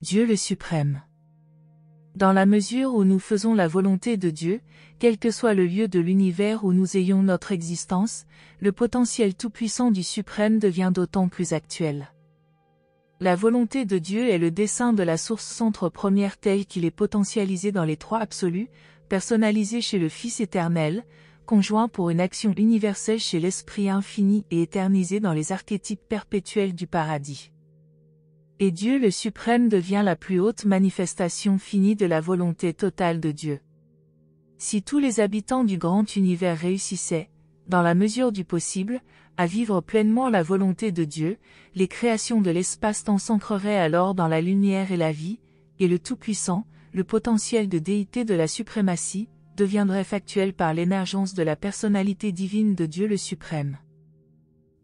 Dieu le suprême. Dans la mesure où nous faisons la volonté de Dieu, quel que soit le lieu de l'univers où nous ayons notre existence, le potentiel tout-puissant du suprême devient d'autant plus actuel. La volonté de Dieu est le dessein de la source centre première tel qu'il est potentialisé dans les trois absolus, personnalisé chez le Fils éternel, conjoint pour une action universelle chez l'Esprit infini et éternisé dans les archétypes perpétuels du paradis. Et Dieu le suprême devient la plus haute manifestation finie de la volonté totale de Dieu. Si tous les habitants du grand univers réussissaient, dans la mesure du possible, à vivre pleinement la volonté de Dieu, les créations de l'espace-temps s'ancreraient alors dans la lumière et la vie, et le Tout-Puissant, le potentiel de déité de la suprématie, deviendrait factuel par l'émergence de la personnalité divine de Dieu le suprême.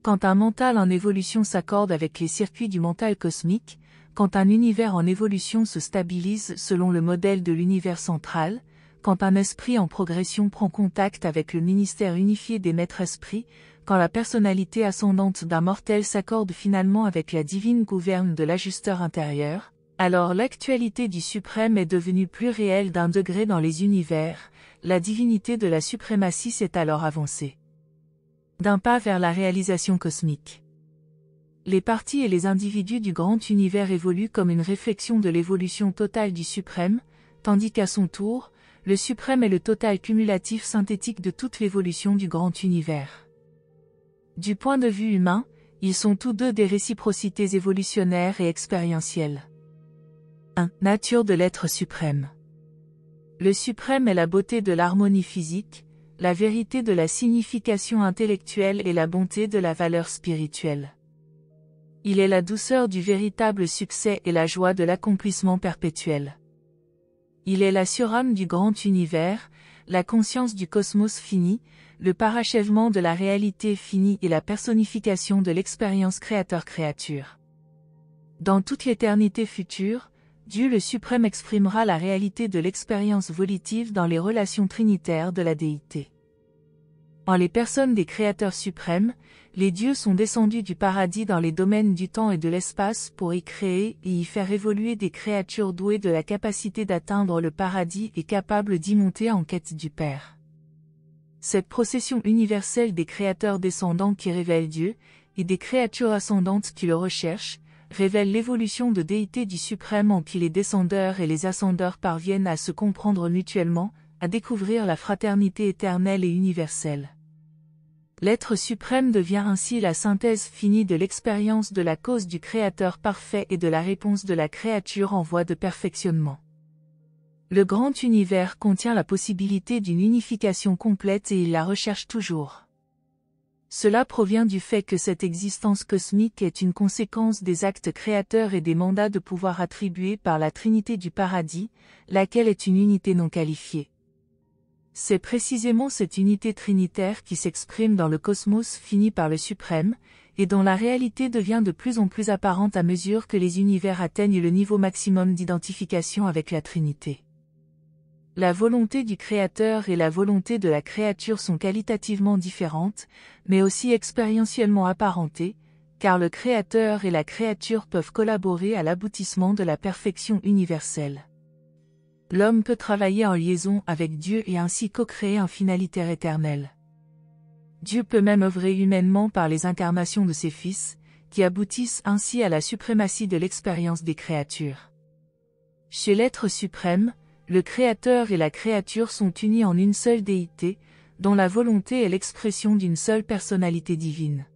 Quand un mental en évolution s'accorde avec les circuits du mental cosmique, quand un univers en évolution se stabilise selon le modèle de l'univers central, quand un esprit en progression prend contact avec le ministère unifié des maîtres esprits, quand la personnalité ascendante d'un mortel s'accorde finalement avec la divine gouverne de l'ajusteur intérieur, alors l'actualité du suprême est devenue plus réelle d'un degré dans les univers, la divinité de la suprématie s'est alors avancée d'un pas vers la réalisation cosmique. Les parties et les individus du grand univers évoluent comme une réflexion de l'évolution totale du suprême, tandis qu'à son tour, le suprême est le total cumulatif synthétique de toute l'évolution du grand univers. Du point de vue humain, ils sont tous deux des réciprocités évolutionnaires et expérientielles. 1. Nature de l'être suprême. Le suprême est la beauté de l'harmonie physique, la vérité de la signification intellectuelle et la bonté de la valeur spirituelle. Il est la douceur du véritable succès et la joie de l'accomplissement perpétuel. Il est la surâme du grand univers, la conscience du cosmos fini, le parachèvement de la réalité finie et la personnification de l'expérience créateur-créature. Dans toute l'éternité future, Dieu le suprême exprimera la réalité de l'expérience volitive dans les relations trinitaires de la déité. En les personnes des créateurs suprêmes, les dieux sont descendus du paradis dans les domaines du temps et de l'espace pour y créer et y faire évoluer des créatures douées de la capacité d'atteindre le paradis et capables d'y monter en quête du Père. Cette procession universelle des créateurs descendants qui révèlent Dieu, et des créatures ascendantes qui le recherchent, révèle l'évolution de déité du suprême en qui les descendeurs et les ascendeurs parviennent à se comprendre mutuellement, à découvrir la fraternité éternelle et universelle. L'être suprême devient ainsi la synthèse finie de l'expérience de la cause du Créateur parfait et de la réponse de la créature en voie de perfectionnement. Le grand univers contient la possibilité d'une unification complète et il la recherche toujours. Cela provient du fait que cette existence cosmique est une conséquence des actes créateurs et des mandats de pouvoir attribués par la Trinité du paradis, laquelle est une unité non qualifiée. C'est précisément cette unité trinitaire qui s'exprime dans le cosmos fini par le suprême, et dont la réalité devient de plus en plus apparente à mesure que les univers atteignent le niveau maximum d'identification avec la Trinité. La volonté du Créateur et la volonté de la créature sont qualitativement différentes, mais aussi expérientiellement apparentées, car le Créateur et la créature peuvent collaborer à l'aboutissement de la perfection universelle. L'homme peut travailler en liaison avec Dieu et ainsi co-créer un finalitaire éternel. Dieu peut même œuvrer humainement par les incarnations de ses fils, qui aboutissent ainsi à la suprématie de l'expérience des créatures. Chez l'être suprême, le Créateur et la créature sont unis en une seule déité, dont la volonté est l'expression d'une seule personnalité divine.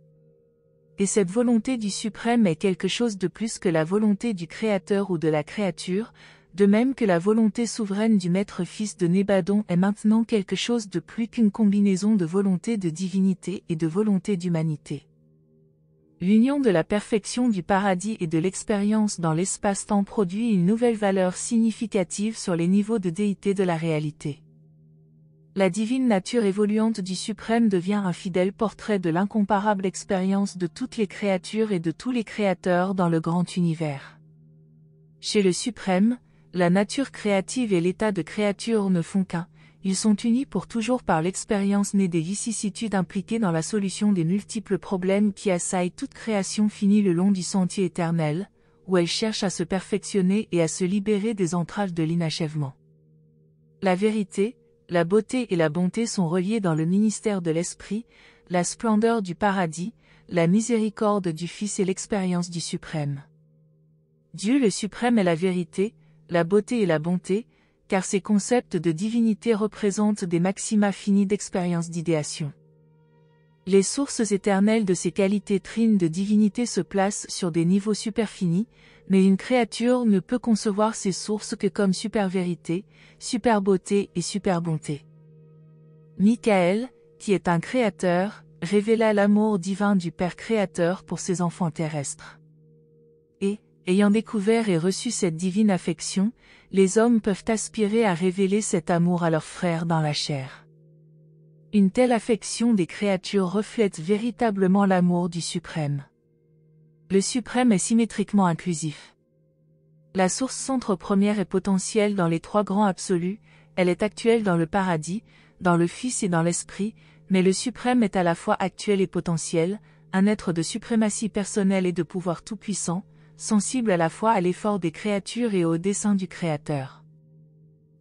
Et cette volonté du suprême est quelque chose de plus que la volonté du Créateur ou de la créature, de même que la volonté souveraine du Maître-Fils de Nébadon est maintenant quelque chose de plus qu'une combinaison de volonté de divinité et de volonté d'humanité. L'union de la perfection du paradis et de l'expérience dans l'espace-temps produit une nouvelle valeur significative sur les niveaux de déité de la réalité. La divine nature évoluante du suprême devient un fidèle portrait de l'incomparable expérience de toutes les créatures et de tous les créateurs dans le grand univers. Chez le suprême, la nature créative et l'état de créature ne font qu'un, ils sont unis pour toujours par l'expérience née des vicissitudes impliquées dans la solution des multiples problèmes qui assaillent toute création finie le long du sentier éternel, où elle cherche à se perfectionner et à se libérer des entraves de l'inachèvement. La vérité, la beauté et la bonté sont reliées dans le ministère de l'Esprit, la splendeur du paradis, la miséricorde du Fils et l'expérience du Suprême. Dieu le Suprême est la vérité, la beauté et la bonté, car ces concepts de divinité représentent des maxima finis d'expérience d'idéation. Les sources éternelles de ces qualités trines de divinité se placent sur des niveaux superfinis, mais une créature ne peut concevoir ces sources que comme super-vérité, super-beauté et super-bonté. Michael, qui est un créateur, révéla l'amour divin du Père créateur pour ses enfants terrestres. Et, ayant découvert et reçu cette divine affection, les hommes peuvent aspirer à révéler cet amour à leurs frères dans la chair. Une telle affection des créatures reflète véritablement l'amour du Suprême. Le Suprême est symétriquement inclusif. La source centre première est potentielle dans les trois grands absolus, elle est actuelle dans le paradis, dans le Fils et dans l'Esprit, mais le Suprême est à la fois actuel et potentiel, un être de suprématie personnelle et de pouvoir tout-puissant, sensible à la fois à l'effort des créatures et au dessein du Créateur.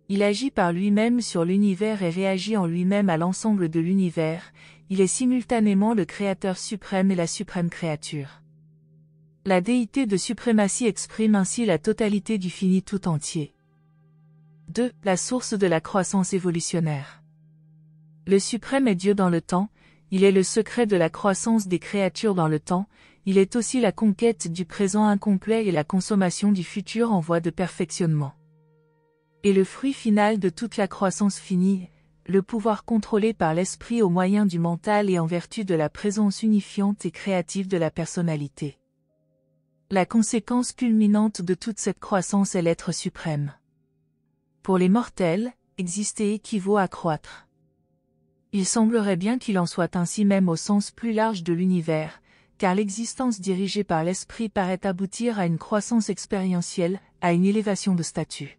Il agit par lui-même sur l'univers et réagit en lui-même à l'ensemble de l'univers, il est simultanément le Créateur suprême et la suprême créature. La déité de suprématie exprime ainsi la totalité du fini tout entier. 2. La source de la croissance évolutionnaire. Le Suprême est Dieu dans le temps, il est le secret de la croissance des créatures dans le temps, il est aussi la conquête du présent incomplet et la consommation du futur en voie de perfectionnement. Et le fruit final de toute la croissance finie, le pouvoir contrôlé par l'esprit au moyen du mental et en vertu de la présence unifiante et créative de la personnalité. La conséquence culminante de toute cette croissance est l'être suprême. Pour les mortels, exister équivaut à croître. Il semblerait bien qu'il en soit ainsi même au sens plus large de l'univers, car l'existence dirigée par l'esprit paraît aboutir à une croissance expérientielle, à une élévation de statut.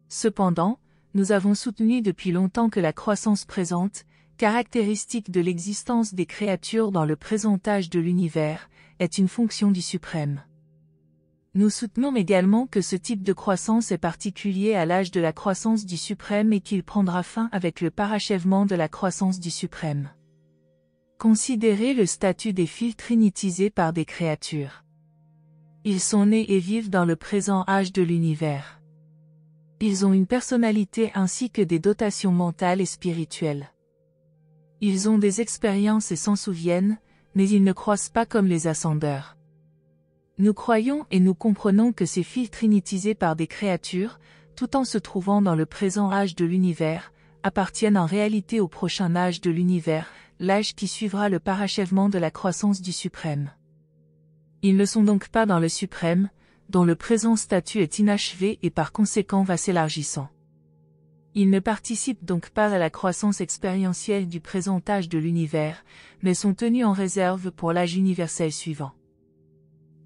Cependant, nous avons soutenu depuis longtemps que la croissance présente, caractéristique de l'existence des créatures dans le présent âge de l'univers, est une fonction du Suprême. Nous soutenons également que ce type de croissance est particulier à l'âge de la croissance du Suprême et qu'il prendra fin avec le parachèvement de la croissance du Suprême. Considérez le statut des fils trinitisés par des créatures. Ils sont nés et vivent dans le présent âge de l'univers. Ils ont une personnalité ainsi que des dotations mentales et spirituelles. Ils ont des expériences et s'en souviennent, mais ils ne croissent pas comme les ascendeurs. Nous croyons et nous comprenons que ces fils trinitisés par des créatures, tout en se trouvant dans le présent âge de l'univers, appartiennent en réalité au prochain âge de l'univers, l'âge qui suivra le parachèvement de la croissance du Suprême. Ils ne sont donc pas dans le Suprême, dont le présent statut est inachevé et par conséquent va s'élargissant. Ils ne participent donc pas à la croissance expérientielle du présent âge de l'univers, mais sont tenus en réserve pour l'âge universel suivant.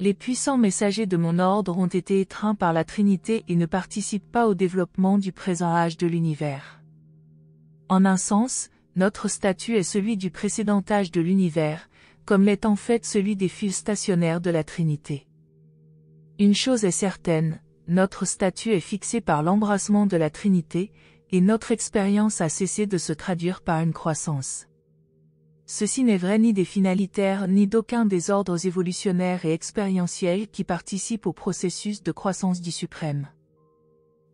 Les puissants messagers de mon ordre ont été étreints par la Trinité et ne participent pas au développement du présent âge de l'univers. En un sens, notre statut est celui du précédent âge de l'univers, comme l'est en fait celui des fils stationnaires de la Trinité. Une chose est certaine, notre statut est fixé par l'embrassement de la Trinité, et notre expérience a cessé de se traduire par une croissance. Ceci n'est vrai ni des finalitaires ni d'aucun des ordres évolutionnaires et expérientiels qui participent au processus de croissance du Suprême.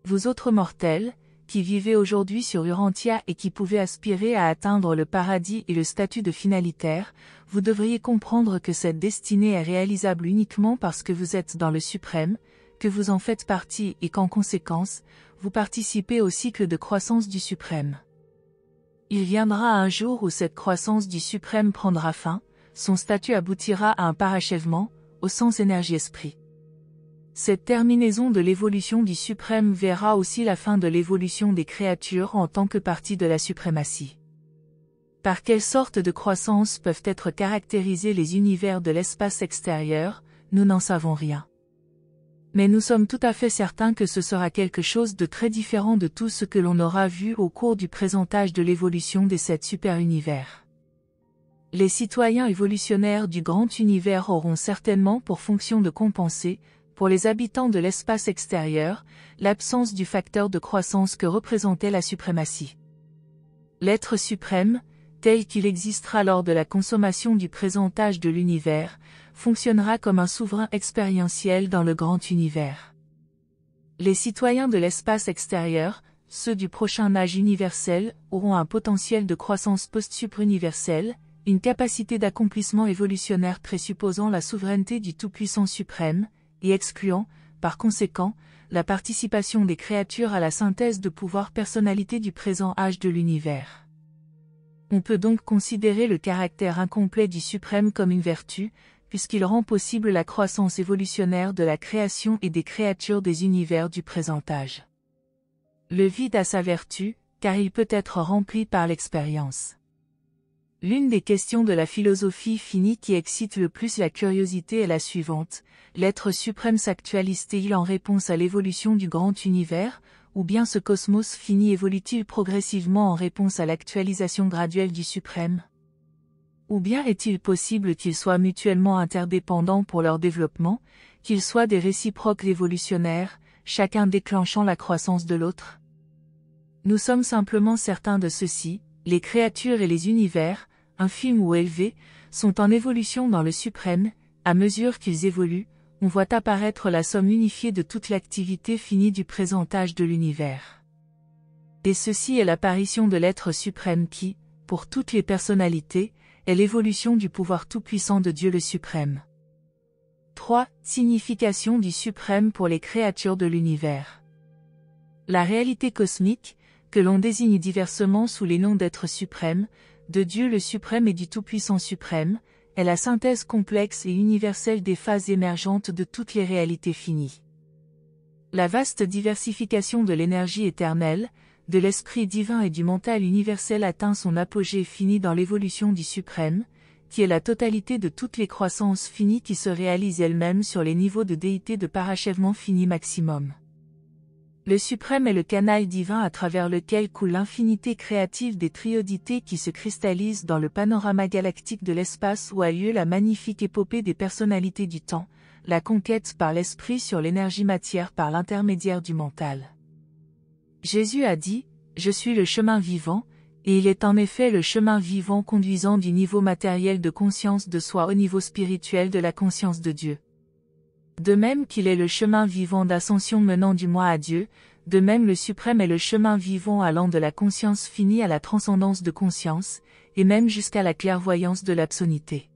Vous autres mortels, qui vivez aujourd'hui sur Urantia et qui pouvez aspirer à atteindre le paradis et le statut de finalitaire, vous devriez comprendre que cette destinée est réalisable uniquement parce que vous êtes dans le Suprême, que vous en faites partie et qu'en conséquence, vous participez au cycle de croissance du Suprême. Il viendra un jour où cette croissance du Suprême prendra fin, son statut aboutira à un parachèvement, au sens énergie-esprit. Cette terminaison de l'évolution du Suprême verra aussi la fin de l'évolution des créatures en tant que partie de la suprématie. Par quelle sorte de croissance peuvent être caractérisés les univers de l'espace extérieur, nous n'en savons rien. Mais nous sommes tout à fait certains que ce sera quelque chose de très différent de tout ce que l'on aura vu au cours du présent âge de l'évolution des 7 super-univers. Les citoyens évolutionnaires du grand univers auront certainement pour fonction de compenser, pour les habitants de l'espace extérieur, l'absence du facteur de croissance que représentait la suprématie. L'être suprême, tel qu'il existera lors de la consommation du présent âge de l'univers, fonctionnera comme un souverain expérientiel dans le grand univers. Les citoyens de l'espace extérieur, ceux du prochain âge universel, auront un potentiel de croissance post-supra-universelle, une capacité d'accomplissement évolutionnaire présupposant la souveraineté du Tout-Puissant suprême, et excluant, par conséquent, la participation des créatures à la synthèse de pouvoir personnalité du présent âge de l'univers. On peut donc considérer le caractère incomplet du suprême comme une vertu, puisqu'il rend possible la croissance évolutionnaire de la création et des créatures des univers du présent âge. Le vide a sa vertu, car il peut être rempli par l'expérience. L'une des questions de la philosophie finie qui excite le plus la curiosité est la suivante: l'être suprême s'actualise-t-il en réponse à l'évolution du grand univers, ou bien ce cosmos fini évolue-t-il progressivement en réponse à l'actualisation graduelle du suprême? Ou bien est-il possible qu'ils soient mutuellement interdépendants pour leur développement, qu'ils soient des réciproques évolutionnaires, chacun déclenchant la croissance de l'autre? Nous sommes simplement certains de ceci: les créatures et les univers, infimes ou élevés, sont en évolution dans le suprême. À mesure qu'ils évoluent, on voit apparaître la somme unifiée de toute l'activité finie du présent âge de l'univers. Et ceci est l'apparition de l'être suprême qui, pour toutes les personnalités, est l'évolution du pouvoir tout-puissant de Dieu le suprême. 3. Signification du suprême pour les créatures de l'univers. La réalité cosmique, que l'on désigne diversement sous les noms d'être suprême, de Dieu le suprême et du Tout-Puissant suprême, est la synthèse complexe et universelle des phases émergentes de toutes les réalités finies. La vaste diversification de l'énergie éternelle, de l'esprit divin et du mental universel atteint son apogée fini dans l'évolution du suprême, qui est la totalité de toutes les croissances finies qui se réalisent elles-mêmes sur les niveaux de déité de parachèvement fini maximum. Le suprême est le canal divin à travers lequel coule l'infinité créative des triodités qui se cristallisent dans le panorama galactique de l'espace où a lieu la magnifique épopée des personnalités du temps, la conquête par l'esprit sur l'énergie matière par l'intermédiaire du mental. Jésus a dit: « Je suis le chemin vivant », et il est en effet le chemin vivant conduisant du niveau matériel de conscience de soi au niveau spirituel de la conscience de Dieu. De même qu'il est le chemin vivant d'ascension menant du moi à Dieu, de même le suprême est le chemin vivant allant de la conscience finie à la transcendance de conscience, et même jusqu'à la clairvoyance de l'absonnité.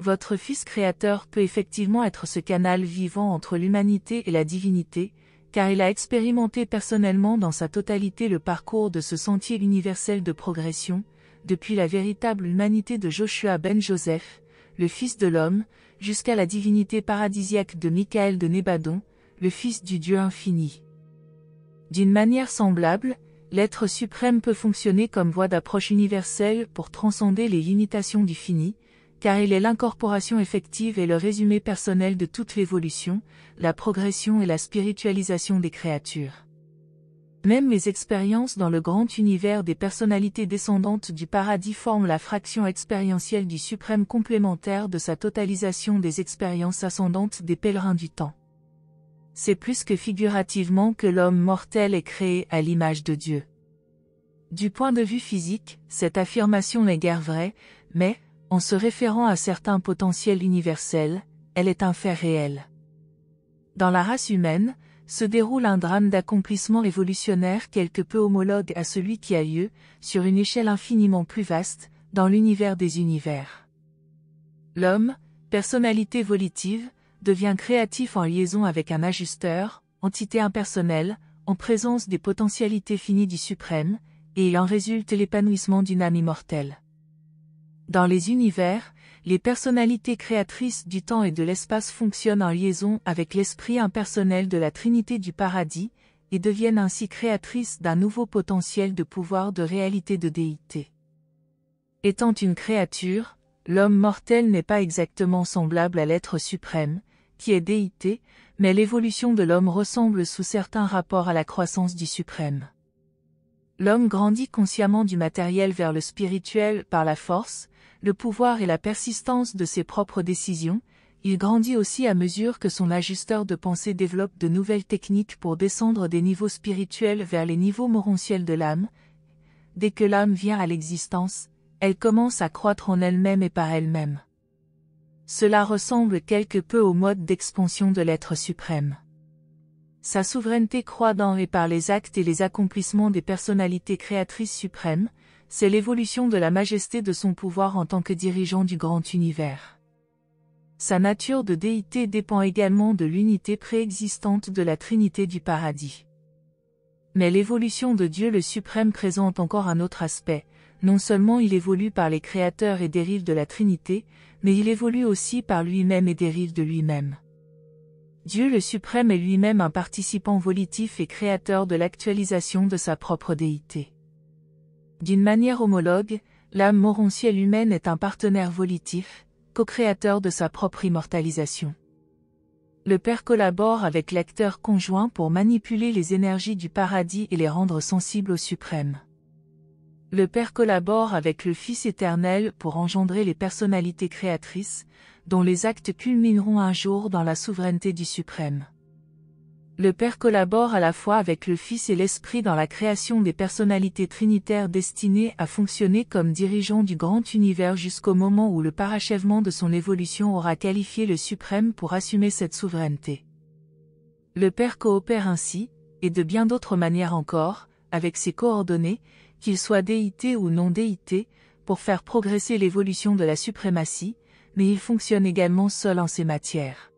Votre Fils créateur peut effectivement être ce canal vivant entre l'humanité et la divinité, car il a expérimenté personnellement dans sa totalité le parcours de ce sentier universel de progression, depuis la véritable humanité de Joshua ben Joseph, le Fils de l'homme, jusqu'à la divinité paradisiaque de Michael de Nébadon, le Fils du Dieu infini. D'une manière semblable, l'être suprême peut fonctionner comme voie d'approche universelle pour transcender les limitations du fini, car il est l'incorporation effective et le résumé personnel de toute l'évolution, la progression et la spiritualisation des créatures. Même les expériences dans le grand univers des personnalités descendantes du paradis forment la fraction expérientielle du suprême complémentaire de sa totalisation des expériences ascendantes des pèlerins du temps. C'est plus que figurativement que l'homme mortel est créé à l'image de Dieu. Du point de vue physique, cette affirmation n'est guère vraie, mais, en se référant à certains potentiels universels, elle est un fait réel. Dans la race humaine, se déroule un drame d'accomplissement évolutionnaire quelque peu homologue à celui qui a lieu, sur une échelle infiniment plus vaste, dans l'univers des univers. L'homme, personnalité volitive, devient créatif en liaison avec un ajusteur, entité impersonnelle, en présence des potentialités finies du suprême, et il en résulte l'épanouissement d'une âme immortelle. Dans les univers, les personnalités créatrices du temps et de l'espace fonctionnent en liaison avec l'esprit impersonnel de la Trinité du paradis, et deviennent ainsi créatrices d'un nouveau potentiel de pouvoir de réalité de déité. Étant une créature, l'homme mortel n'est pas exactement semblable à l'être suprême, qui est déité, mais l'évolution de l'homme ressemble sous certains rapports à la croissance du suprême. L'homme grandit consciemment du matériel vers le spirituel par la force, le pouvoir et la persistance de ses propres décisions, Il grandit aussi à mesure que son ajusteur de pensée développe de nouvelles techniques pour descendre des niveaux spirituels vers les niveaux morontiels de l'âme. Dès que l'âme vient à l'existence, elle commence à croître en elle-même et par elle-même. Cela ressemble quelque peu au mode d'expansion de l'être suprême. Sa souveraineté croît dans et par les actes et les accomplissements des personnalités créatrices suprêmes, c'est l'évolution de la majesté de son pouvoir en tant que dirigeant du grand univers. Sa nature de déité dépend également de l'unité préexistante de la Trinité du paradis. Mais l'évolution de Dieu le Suprême présente encore un autre aspect. Non seulement il évolue par les créateurs et dérive de la Trinité, mais il évolue aussi par lui-même et dérive de lui-même. Dieu le Suprême est lui-même un participant volitif et créateur de l'actualisation de sa propre déité. D'une manière homologue, l'âme morontielle humaine est un partenaire volitif, co-créateur de sa propre immortalisation. Le Père collabore avec l'acteur conjoint pour manipuler les énergies du paradis et les rendre sensibles au Suprême. Le Père collabore avec le Fils éternel pour engendrer les personnalités créatrices, dont les actes culmineront un jour dans la souveraineté du Suprême. Le Père collabore à la fois avec le Fils et l'Esprit dans la création des personnalités trinitaires destinées à fonctionner comme dirigeants du grand univers jusqu'au moment où le parachèvement de son évolution aura qualifié le Suprême pour assumer cette souveraineté. Le Père coopère ainsi, et de bien d'autres manières encore, avec ses coordonnées, qu'il soit déité ou non déité, pour faire progresser l'évolution de la suprématie, mais il fonctionne également seul en ces matières.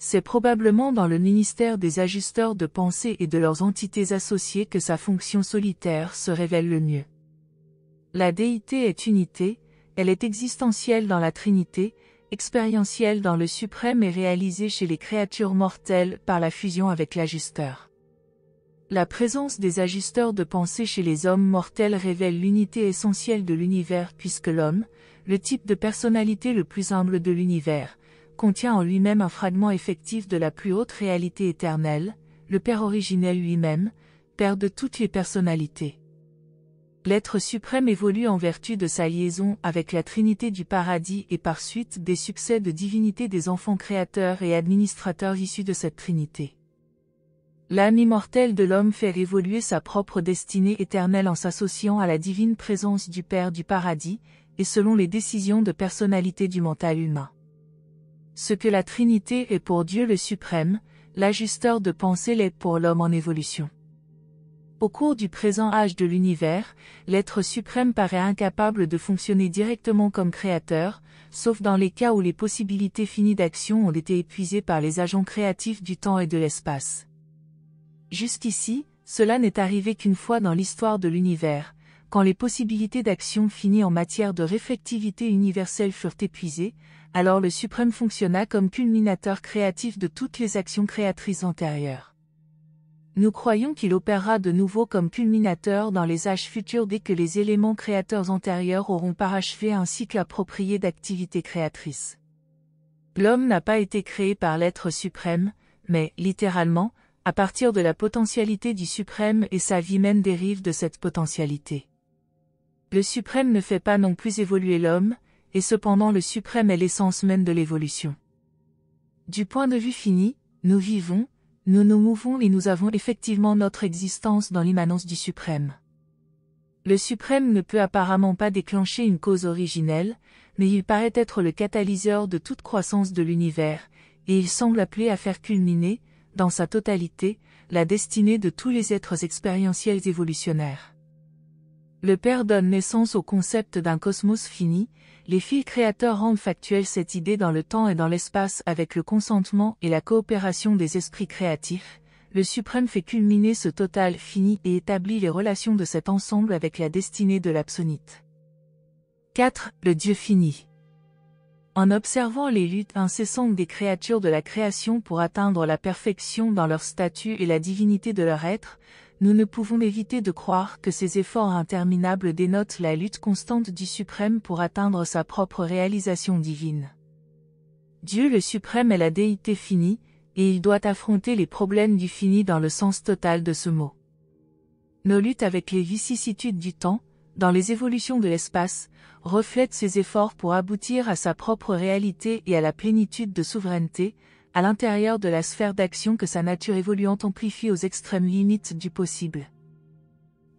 C'est probablement dans le ministère des ajusteurs de pensée et de leurs entités associées que sa fonction solitaire se révèle le mieux. La déité est unité, elle est existentielle dans la Trinité, expérientielle dans le Suprême et réalisée chez les créatures mortelles par la fusion avec l'ajusteur. La présence des ajusteurs de pensée chez les hommes mortels révèle l'unité essentielle de l'univers puisque l'homme, le type de personnalité le plus humble de l'univers, contient en lui-même un fragment effectif de la plus haute réalité éternelle, le Père originel lui-même, Père de toutes les personnalités. L'être suprême évolue en vertu de sa liaison avec la Trinité du paradis et par suite des succès de divinité des enfants créateurs et administrateurs issus de cette Trinité. L'âme immortelle de l'homme fait évoluer sa propre destinée éternelle en s'associant à la divine présence du Père du paradis, et selon les décisions de personnalité du mental humain. Ce que la Trinité est pour Dieu le Suprême, l'ajusteur de pensée l'est pour l'homme en évolution. Au cours du présent âge de l'univers, l'être suprême paraît incapable de fonctionner directement comme créateur, sauf dans les cas où les possibilités finies d'action ont été épuisées par les agents créatifs du temps et de l'espace. Jusqu'ici, cela n'est arrivé qu'une fois dans l'histoire de l'univers, quand les possibilités d'action finies en matière de réflectivité universelle furent épuisées, alors le Suprême fonctionna comme culminateur créatif de toutes les actions créatrices antérieures. Nous croyons qu'il opérera de nouveau comme culminateur dans les âges futurs dès que les éléments créateurs antérieurs auront parachevé un cycle approprié d'activité créatrice. L'homme n'a pas été créé par l'être suprême, mais, littéralement, à partir de la potentialité du Suprême et sa vie même dérive de cette potentialité. Le Suprême ne fait pas non plus évoluer l'homme, et cependant le Suprême est l'essence même de l'évolution. Du point de vue fini, nous vivons, nous nous mouvons et nous avons effectivement notre existence dans l'immanence du Suprême. Le Suprême ne peut apparemment pas déclencher une cause originelle, mais il paraît être le catalyseur de toute croissance de l'univers, et il semble appelé à faire culminer, dans sa totalité, la destinée de tous les êtres expérientiels évolutionnaires. Le Père donne naissance au concept d'un cosmos fini, les fils créateurs rendent factuelle cette idée dans le temps et dans l'espace avec le consentement et la coopération des esprits créatifs, le Suprême fait culminer ce total fini et établit les relations de cet ensemble avec la destinée de l'absonite. 4. Le Dieu fini. En observant les luttes incessantes des créatures de la création pour atteindre la perfection dans leur statut et la divinité de leur être, nous ne pouvons éviter de croire que ces efforts interminables dénotent la lutte constante du Suprême pour atteindre sa propre réalisation divine. Dieu le Suprême est la déité finie, et il doit affronter les problèmes du fini dans le sens total de ce mot. Nos luttes avec les vicissitudes du temps, dans les évolutions de l'espace, reflète ses efforts pour aboutir à sa propre réalité et à la plénitude de souveraineté, à l'intérieur de la sphère d'action que sa nature évoluante amplifie aux extrêmes limites du possible.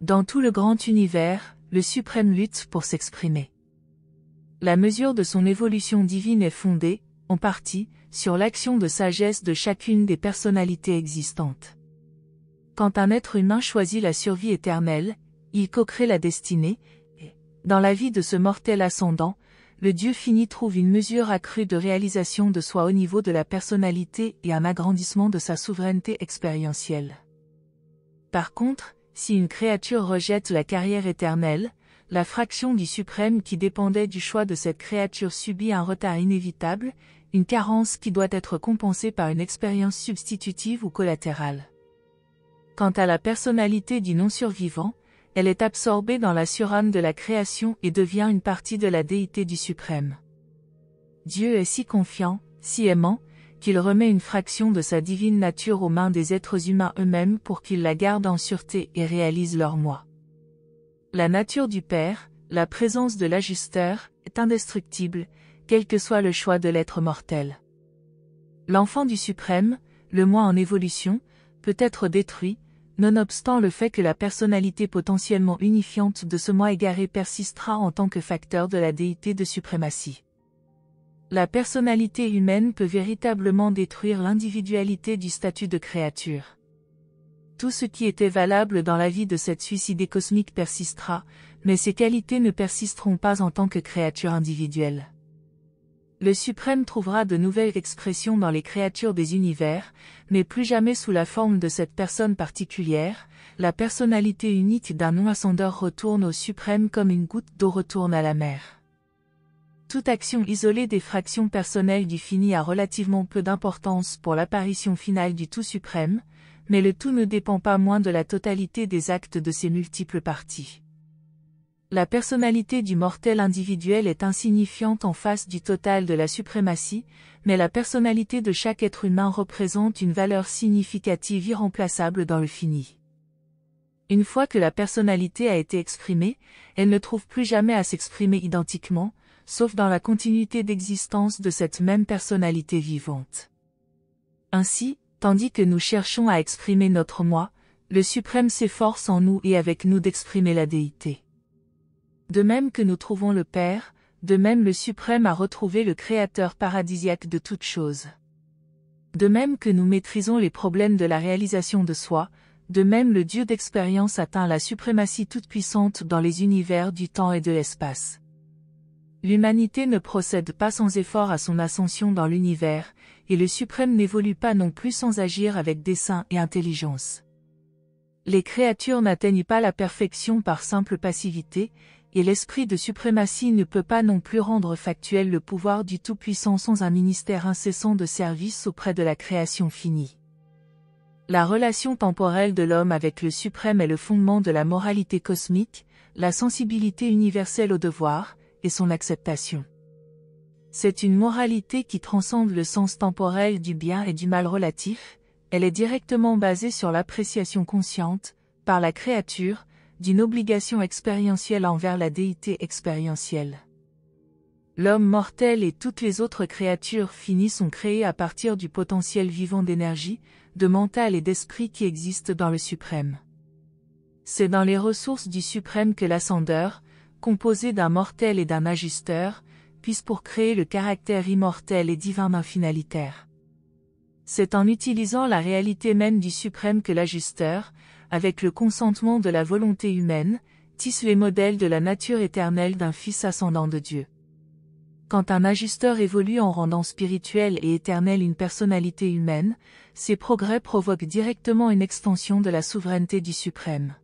Dans tout le grand univers, le suprême lutte pour s'exprimer. La mesure de son évolution divine est fondée, en partie, sur l'action de sagesse de chacune des personnalités existantes. Quand un être humain choisit la survie éternelle, il co-crée la destinée, et, dans la vie de ce mortel ascendant, le Dieu fini trouve une mesure accrue de réalisation de soi au niveau de la personnalité et un agrandissement de sa souveraineté expérientielle. Par contre, si une créature rejette la carrière éternelle, la fraction du suprême qui dépendait du choix de cette créature subit un retard inévitable, une carence qui doit être compensée par une expérience substitutive ou collatérale. Quant à la personnalité du non-survivant, elle est absorbée dans la surâme de la création et devient une partie de la déité du suprême. Dieu est si confiant, si aimant, qu'il remet une fraction de sa divine nature aux mains des êtres humains eux-mêmes pour qu'ils la gardent en sûreté et réalisent leur moi. La nature du Père, la présence de l'ajusteur, est indestructible, quel que soit le choix de l'être mortel. L'enfant du suprême, le moi en évolution, peut être détruit, nonobstant le fait que la personnalité potentiellement unifiante de ce moi égaré persistera en tant que facteur de la déité de suprématie. La personnalité humaine peut véritablement détruire l'individualité du statut de créature. Tout ce qui était valable dans la vie de cette suicidée cosmique persistera, mais ses qualités ne persisteront pas en tant que créature individuelle. Le suprême trouvera de nouvelles expressions dans les créatures des univers, mais plus jamais sous la forme de cette personne particulière. La personnalité unique d'un non-ascendeur retourne au suprême comme une goutte d'eau retourne à la mer. Toute action isolée des fractions personnelles du fini a relativement peu d'importance pour l'apparition finale du tout suprême, mais le tout ne dépend pas moins de la totalité des actes de ses multiples parties. La personnalité du mortel individuel est insignifiante en face du total de la suprématie, mais la personnalité de chaque être humain représente une valeur significative irremplaçable dans le fini. Une fois que la personnalité a été exprimée, elle ne trouve plus jamais à s'exprimer identiquement, sauf dans la continuité d'existence de cette même personnalité vivante. Ainsi, tandis que nous cherchons à exprimer notre moi, le suprême s'efforce en nous et avec nous d'exprimer la déité. De même que nous trouvons le Père, de même le suprême a retrouvé le Créateur paradisiaque de toutes choses. De même que nous maîtrisons les problèmes de la réalisation de soi, de même le Dieu d'expérience atteint la suprématie toute-puissante dans les univers du temps et de l'espace. L'humanité ne procède pas sans effort à son ascension dans l'univers, et le suprême n'évolue pas non plus sans agir avec dessein et intelligence. Les créatures n'atteignent pas la perfection par simple passivité, et l'esprit de suprématie ne peut pas non plus rendre factuel le pouvoir du Tout-Puissant sans un ministère incessant de service auprès de la création finie. La relation temporelle de l'homme avec le suprême est le fondement de la moralité cosmique, la sensibilité universelle au devoir, et son acceptation. C'est une moralité qui transcende le sens temporel du bien et du mal relatif, elle est directement basée sur l'appréciation consciente, par la créature, d'une obligation expérientielle envers la déité expérientielle. L'homme mortel et toutes les autres créatures finies sont créées à partir du potentiel vivant d'énergie, de mental et d'esprit qui existe dans le suprême. C'est dans les ressources du suprême que l'ascendeur, composé d'un mortel et d'un ajusteur, puisse pour créer le caractère immortel et divin d'un finalitaire. C'est en utilisant la réalité même du suprême que l'ajusteur, avec le consentement de la volonté humaine, tisse les modèles de la nature éternelle d'un fils ascendant de Dieu. Quand un ajusteur évolue en rendant spirituelle et éternelle une personnalité humaine, ces progrès provoquent directement une extension de la souveraineté du suprême.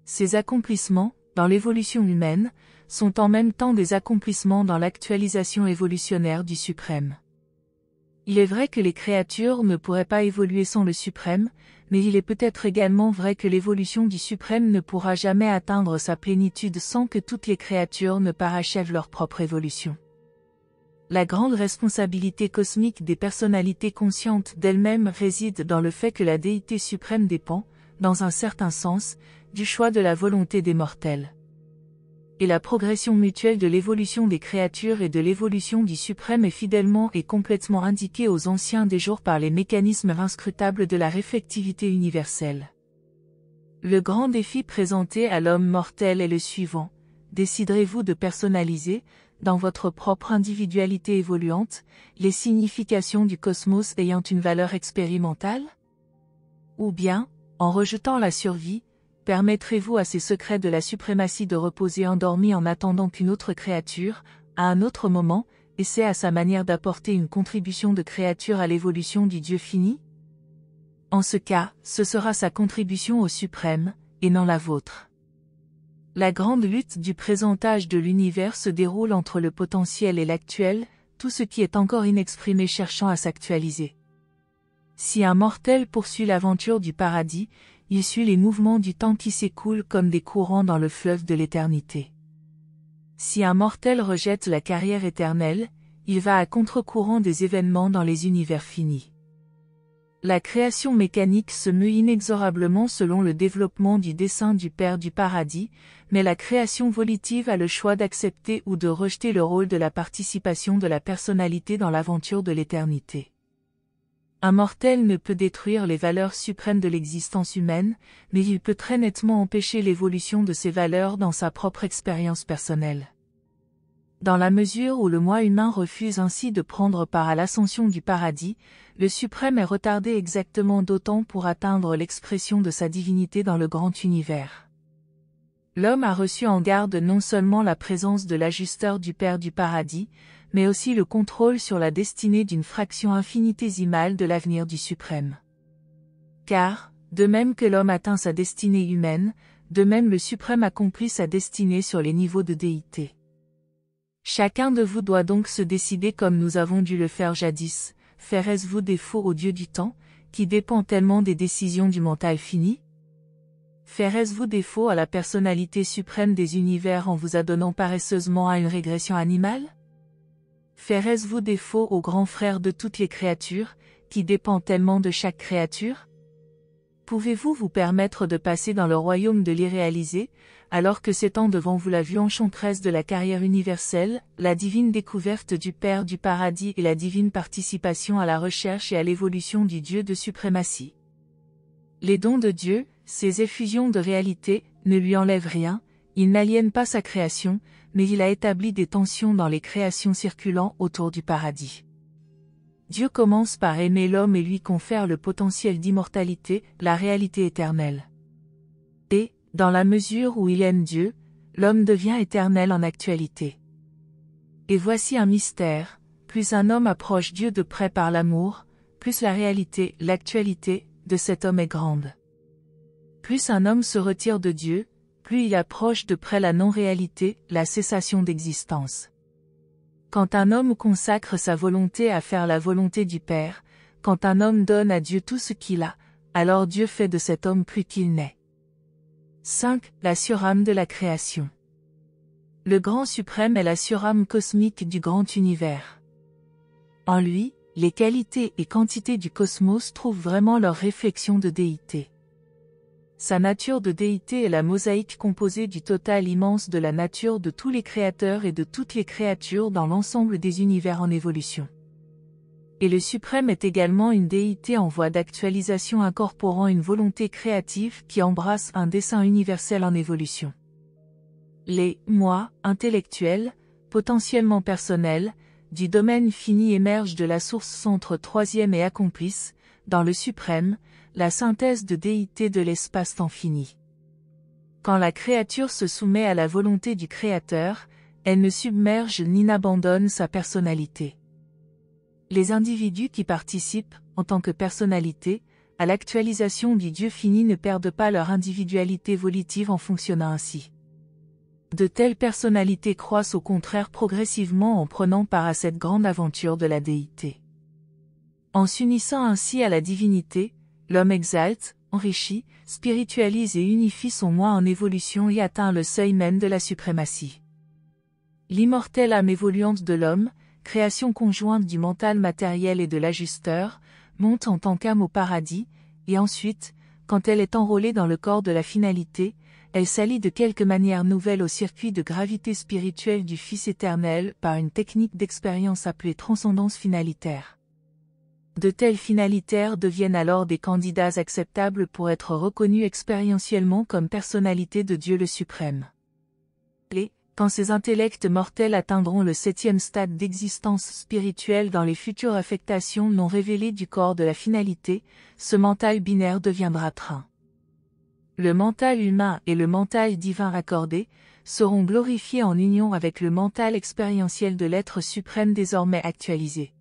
Ces accomplissements, dans l'évolution humaine, sont en même temps des accomplissements dans l'actualisation évolutionnaire du suprême. Il est vrai que les créatures ne pourraient pas évoluer sans le suprême, mais il est peut-être également vrai que l'évolution du suprême ne pourra jamais atteindre sa plénitude sans que toutes les créatures ne parachèvent leur propre évolution. La grande responsabilité cosmique des personnalités conscientes d'elles-mêmes réside dans le fait que la déité suprême dépend, dans un certain sens, du choix de la volonté des mortels. et la progression mutuelle de l'évolution des créatures et de l'évolution du suprême est fidèlement et complètement indiquée aux anciens des jours par les mécanismes inscrutables de la réflectivité universelle. Le grand défi présenté à l'homme mortel est le suivant: déciderez-vous de personnaliser, dans votre propre individualité évoluante, les significations du cosmos ayant une valeur expérimentale? Ou bien, en rejetant la survie, permettrez-vous à ces secrets de la suprématie de reposer endormis en attendant qu'une autre créature, à un autre moment, essaie à sa manière d'apporter une contribution de créature à l'évolution du Dieu fini? En ce cas, ce sera sa contribution au suprême, et non la vôtre. La grande lutte du présent âge de l'univers se déroule entre le potentiel et l'actuel, tout ce qui est encore inexprimé cherchant à s'actualiser. Si un mortel poursuit l'aventure du paradis, il suit les mouvements du temps qui s'écoulent comme des courants dans le fleuve de l'éternité. Si un mortel rejette la carrière éternelle, il va à contre-courant des événements dans les univers finis. La création mécanique se meut inexorablement selon le développement du dessein du Père du paradis, mais la création volitive a le choix d'accepter ou de rejeter le rôle de la participation de la personnalité dans l'aventure de l'éternité. Un mortel ne peut détruire les valeurs suprêmes de l'existence humaine, mais il peut très nettement empêcher l'évolution de ces valeurs dans sa propre expérience personnelle. Dans la mesure où le moi humain refuse ainsi de prendre part à l'ascension du paradis, le suprême est retardé exactement d'autant pour atteindre l'expression de sa divinité dans le grand univers. L'homme a reçu en garde non seulement la présence de l'ajusteur du Père du paradis, mais aussi le contrôle sur la destinée d'une fraction infinitésimale de l'avenir du suprême. Car, de même que l'homme atteint sa destinée humaine, de même le suprême accomplit sa destinée sur les niveaux de déité. Chacun de vous doit donc se décider comme nous avons dû le faire jadis: ferez-vous défaut au Dieu du temps, qui dépend tellement des décisions du mental fini? Ferez-vous défaut à la personnalité suprême des univers en vous adonnant paresseusement à une régression animale? Ferez-vous défaut au grand frère de toutes les créatures, qui dépend tellement de chaque créature? Pouvez-vous vous permettre de passer dans le royaume de l'irréalisé, alors que s'étend devant vous la vue enchanteresse de la carrière universelle, la divine découverte du Père du paradis et la divine participation à la recherche et à l'évolution du Dieu de suprématie? Les dons de Dieu, ces effusions de réalité, ne lui enlèvent rien, ils n'aliènent pas sa création, mais il a établi des tensions dans les créations circulant autour du paradis. Dieu commence par aimer l'homme et lui confère le potentiel d'immortalité, la réalité éternelle. Et, dans la mesure où il aime Dieu, l'homme devient éternel en actualité. Et voici un mystère: plus un homme approche Dieu de près par l'amour, plus la réalité, l'actualité, de cet homme est grande. Plus un homme se retire de Dieu, plus il approche de près la non-réalité, la cessation d'existence. Quand un homme consacre sa volonté à faire la volonté du Père, quand un homme donne à Dieu tout ce qu'il a, alors Dieu fait de cet homme plus qu'il n'est. 5. La surâme de la création. Le grand suprême est la surâme cosmique du grand univers. En lui, les qualités et quantités du cosmos trouvent vraiment leur réflexion de déité. Sa nature de déité est la mosaïque composée du total immense de la nature de tous les créateurs et de toutes les créatures dans l'ensemble des univers en évolution. Et le suprême est également une déité en voie d'actualisation incorporant une volonté créative qui embrasse un dessein universel en évolution. Les « moi » intellectuels, potentiellement personnels, du domaine fini émergent de la source centre troisième et accomplissent, dans le suprême, la synthèse de déité de l'espace-temps fini. Quand la créature se soumet à la volonté du Créateur, elle ne submerge ni n'abandonne sa personnalité. Les individus qui participent, en tant que personnalité, à l'actualisation du Dieu fini ne perdent pas leur individualité volitive en fonctionnant ainsi. De telles personnalités croissent au contraire progressivement en prenant part à cette grande aventure de la déité. En s'unissant ainsi à la divinité, l'homme exalte, enrichit, spiritualise et unifie son moi en évolution et atteint le seuil même de la suprématie. L'immortelle âme évoluante de l'homme, création conjointe du mental matériel et de l'ajusteur, monte en tant qu'âme au paradis, et ensuite, quand elle est enrôlée dans le corps de la finalité, elle s'allie de quelque manière nouvelle au circuit de gravité spirituelle du Fils éternel par une technique d'expérience appelée transcendance finalitaire. De tels finalitaires deviennent alors des candidats acceptables pour être reconnus expérientiellement comme personnalité de Dieu le suprême. Et, quand ces intellects mortels atteindront le 7e stade d'existence spirituelle dans les futures affectations non révélées du corps de la finalité, ce mental binaire deviendra train. Le mental humain et le mental divin raccordés seront glorifiés en union avec le mental expérientiel de l'être suprême désormais actualisé.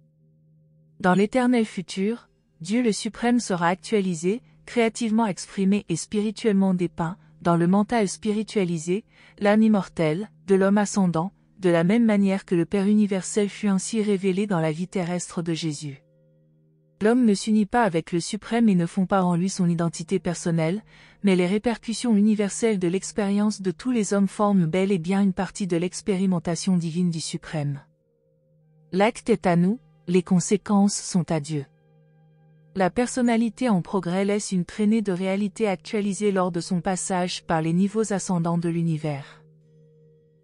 Dans l'éternel futur, Dieu le suprême sera actualisé, créativement exprimé et spirituellement dépeint, dans le mental spiritualisé, l'âme immortelle, de l'homme ascendant, de la même manière que le Père universel fut ainsi révélé dans la vie terrestre de Jésus. L'homme ne s'unit pas avec le suprême et ne fond pas en lui son identité personnelle, mais les répercussions universelles de l'expérience de tous les hommes forment bel et bien une partie de l'expérimentation divine du suprême. L'acte est à nous, les conséquences sont à Dieu. La personnalité en progrès laisse une traînée de réalité actualisée lors de son passage par les niveaux ascendants de l'univers.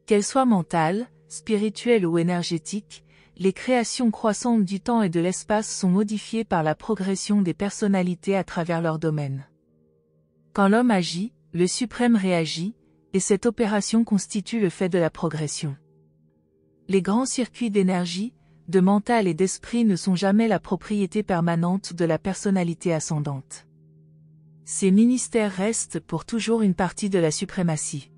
Qu'elles soient mentales, spirituelles ou énergétiques, les créations croissantes du temps et de l'espace sont modifiées par la progression des personnalités à travers leur domaine. Quand l'homme agit, le suprême réagit, et cette opération constitue le fait de la progression. Les grands circuits d'énergie, de mental et d'esprit ne sont jamais la propriété permanente de la personnalité ascendante. Ces ministères restent pour toujours une partie de la suprématie.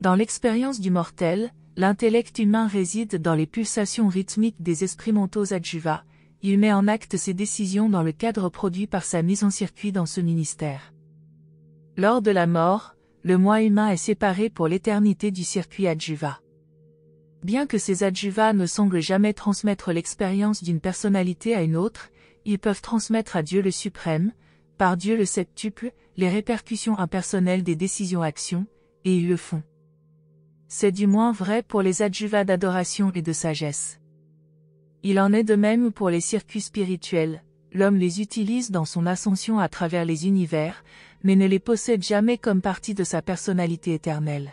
Dans l'expérience du mortel, l'intellect humain réside dans les pulsations rythmiques des esprits mentaux adjuvats, il met en acte ses décisions dans le cadre produit par sa mise en circuit dans ce ministère. Lors de la mort, le moi humain est séparé pour l'éternité du circuit adjuvat. Bien que ces adjuvats ne semblent jamais transmettre l'expérience d'une personnalité à une autre, ils peuvent transmettre à Dieu le suprême, par Dieu le septuple, les répercussions impersonnelles des décisions-actions, et ils le font. C'est du moins vrai pour les adjuvats d'adoration et de sagesse. Il en est de même pour les circuits spirituels, l'homme les utilise dans son ascension à travers les univers, mais ne les possède jamais comme partie de sa personnalité éternelle.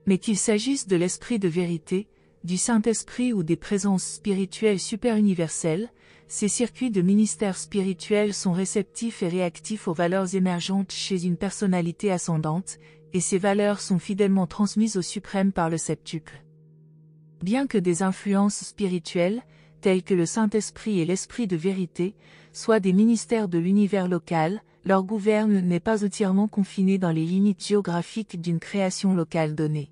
Mais qu'il s'agisse de l'esprit de vérité, du Saint-Esprit ou des présences spirituelles superuniverselles, ces circuits de ministère spirituel sont réceptifs et réactifs aux valeurs émergentes chez une personnalité ascendante, et ces valeurs sont fidèlement transmises au suprême par le septuple. Bien que des influences spirituelles, telles que le Saint-Esprit et l'Esprit de vérité, soient des ministères de l'univers local, leur gouverne n'est pas entièrement confiné dans les limites géographiques d'une création locale donnée.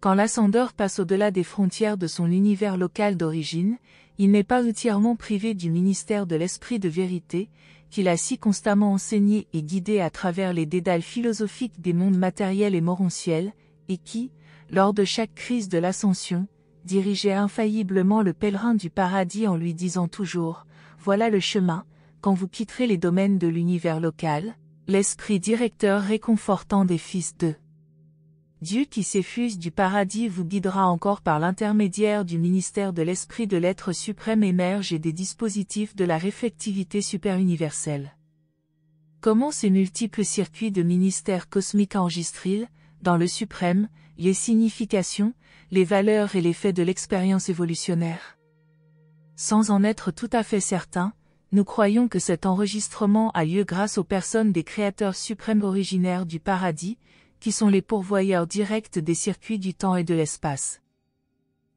Quand l'ascendeur passe au-delà des frontières de son univers local d'origine, il n'est pas entièrement privé du ministère de l'Esprit de vérité, qu'il a si constamment enseigné et guidé à travers les dédales philosophiques des mondes matériels et morontiels, et qui, lors de chaque crise de l'ascension, dirigeait infailliblement le pèlerin du paradis en lui disant toujours « Voilà le chemin, quand vous quitterez les domaines de l'univers local, l'esprit directeur réconfortant des fils de Dieu qui s'effuse du paradis vous guidera encore par l'intermédiaire du ministère de l'esprit de l'être suprême émerge et des dispositifs de la réflectivité superuniverselle. » Comment ces multiples circuits de ministères cosmiques enregistrent-ils, dans le suprême, les significations, les valeurs et les faits de l'expérience évolutionnaire? Sans en être tout à fait certains, nous croyons que cet enregistrement a lieu grâce aux personnes des créateurs suprêmes originaires du paradis, qui sont les pourvoyeurs directs des circuits du temps et de l'espace.